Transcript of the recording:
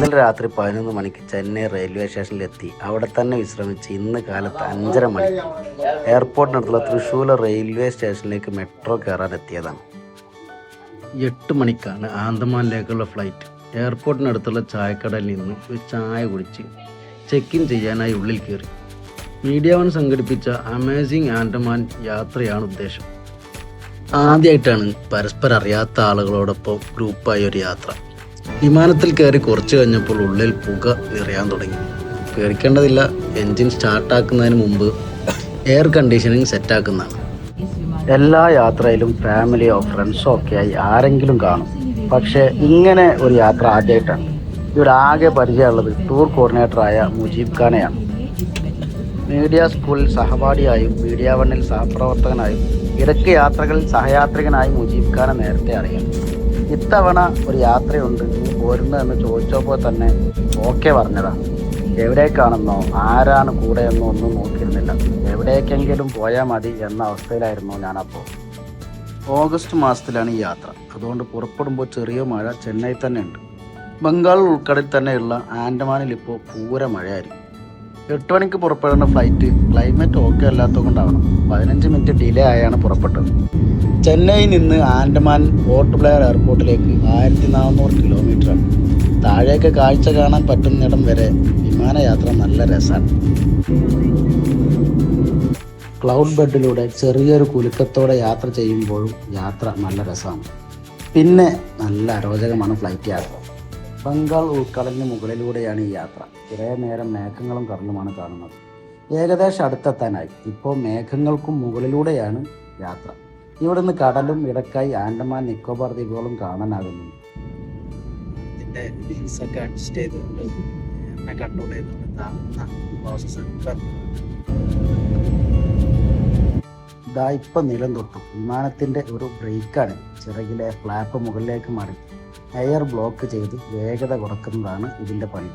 ഇന്നലെ രാത്രി 11 മണിക്ക് ചെന്നൈ റെയിൽവേ സ്റ്റേഷനിലെത്തി. അവിടെ തന്നെ വിശ്രമിച്ച് ഇന്ന് കാലത്ത് 5:30 മണി എയർപോർട്ടിനടുത്തുള്ള തൃശ്ശൂർ റെയിൽവേ സ്റ്റേഷനിലേക്ക് മെട്രോ കയറാൻ എത്തിയതാണ്. 8 മണിക്കാണ് ആന്തമാനിലേക്കുള്ള ഫ്ലൈറ്റ്. എയർപോർട്ടിനടുത്തുള്ള ചായക്കടയിൽ നിന്ന് ഒരു ചായ കുടിച്ച് ചെക്ക് ഇൻ ചെയ്യാനായി ഉള്ളിൽ കയറി. മീഡിയ വൺ സംഘടിപ്പിച്ച അമേസിംഗ് ആൻഡമാൻ യാത്രയാണ് ഉദ്ദേശം. ആദ്യമായിട്ടാണ് പരസ്പരം അറിയാത്ത ആളുകളോടൊപ്പം ഗ്രൂപ്പായി ഒരു യാത്ര. വിമാനത്തിൽ കയറി കുറച്ച് കഴിഞ്ഞപ്പോൾ ഉള്ളിൽ പുക നിറയാൻ തുടങ്ങി. പേടിക്കേണ്ടതില്ല, എൻജിൻ സ്റ്റാർട്ടാക്കുന്നതിന് മുമ്പ് എയർ കണ്ടീഷനിങ് സെറ്റാക്കുന്നതാണ്. എല്ലാ യാത്രയിലും ഫാമിലിയോ ഫ്രണ്ട്സോ ഒക്കെയായി ആരെങ്കിലും കാണും. പക്ഷേ ഇങ്ങനെ ഒരു യാത്ര ആദ്യമായിട്ടാണ്. ഇവിടെ ആകെ പരിചയമുള്ളത് ടൂർ കോർഡിനേറ്ററായ മുജീബ് ഖാനെയാണ്. മീഡിയ സ്കൂളിൽ സഹപാഠിയായും മീഡിയ വണ്ണിൽ സഹപ്രവർത്തകനായും ഇടയ്ക്ക് യാത്രകളിൽ സഹയാത്രികനായി മുജീബ് ഖാനെ നേരത്തെ അറിയാം. ഇത്തവണ ഒരു യാത്രയുണ്ട്, നീ പോരുന്നതെന്ന് ചോദിച്ചപ്പോൾ തന്നെ ഓക്കെ പറഞ്ഞതാണ്. എവിടേക്കാണെന്നോ ആരാണ് കൂടെയെന്നോ ഒന്നും നോക്കിയിരുന്നില്ല. എവിടേക്കെങ്കിലും പോയാൽ മതി എന്ന അവസ്ഥയിലായിരുന്നു ഞാനപ്പോൾ. ഓഗസ്റ്റ് മാസത്തിലാണ് ഈ യാത്ര. അതുകൊണ്ട് പുറപ്പെടുമ്പോൾ ചെറിയ മഴ ചെന്നൈ തന്നെ ഉണ്ട്. ബംഗാൾ ഉൾക്കടലിൽ തന്നെയുള്ള ആൻഡമാനിൽ ഇപ്പോൾ പൂര മഴയായിരിക്കും. 8 മണിക്ക് പുറപ്പെടുന്ന ഫ്ലൈറ്റ് ക്ലൈമറ്റ് ഓക്കെ അല്ലാത്തത് കൊണ്ടാവണം 15 മിനിറ്റ് ഡിലേ ആയാണ് പുറപ്പെട്ടത്. ചെന്നൈയിൽ നിന്ന് ആൻഡമാൻ പോർട്ട് ബ്ലെയർ എയർപോർട്ടിലേക്ക് 1400 കിലോമീറ്ററാണ്. താഴേക്ക് കാഴ്ച കാണാൻ പറ്റുന്നിടം വരെ വിമാനയാത്ര നല്ല രസമാണ്. ക്ലൗഡ് ബെഡിലൂടെ ചെറിയൊരു കുലുക്കത്തോടെ യാത്ര ചെയ്യുമ്പോഴും യാത്ര നല്ല രസമാണ്. പിന്നെ നല്ല അരോചകമാണ് ഫ്ലൈറ്റ് യാത്ര. ബംഗാൾ ഉൾക്കടലിന് മുകളിലൂടെയാണ് ഈ യാത്ര. കുറേ നേരം മേഘങ്ങളും കടലുമാണ് കാണുന്നത്. ഏകദേശം അടുത്തെത്താനായി. ഇപ്പോൾ മേഘങ്ങൾക്കും മുകളിലൂടെയാണ് യാത്ര. ഇവിടെ നിന്ന് കടലും ഇടക്കായി ആൻഡമാൻ നിക്കോബാർ ദ്വീപുകളും കാണാനാകുന്നുണ്ട്. ഇതിൻ്റെ ലിങ്സൊക്കെ അഡ്ജസ്റ്റ് ചെയ്തിട്ടുണ്ട്. എന്നെ കൺട്രോൾ ഇതാ ഇപ്പം നിലം തൊട്ടു. വിമാനത്തിൻ്റെ ഒരു ബ്രേക്കാണ്. ചിറകിലെ ഫ്ലാപ്പ് മുകളിലേക്ക് മാറി എയർ ബ്ലോക്ക് ചെയ്ത് വേഗത കുറക്കുന്നതാണ് ഇതിൻ്റെ പണി.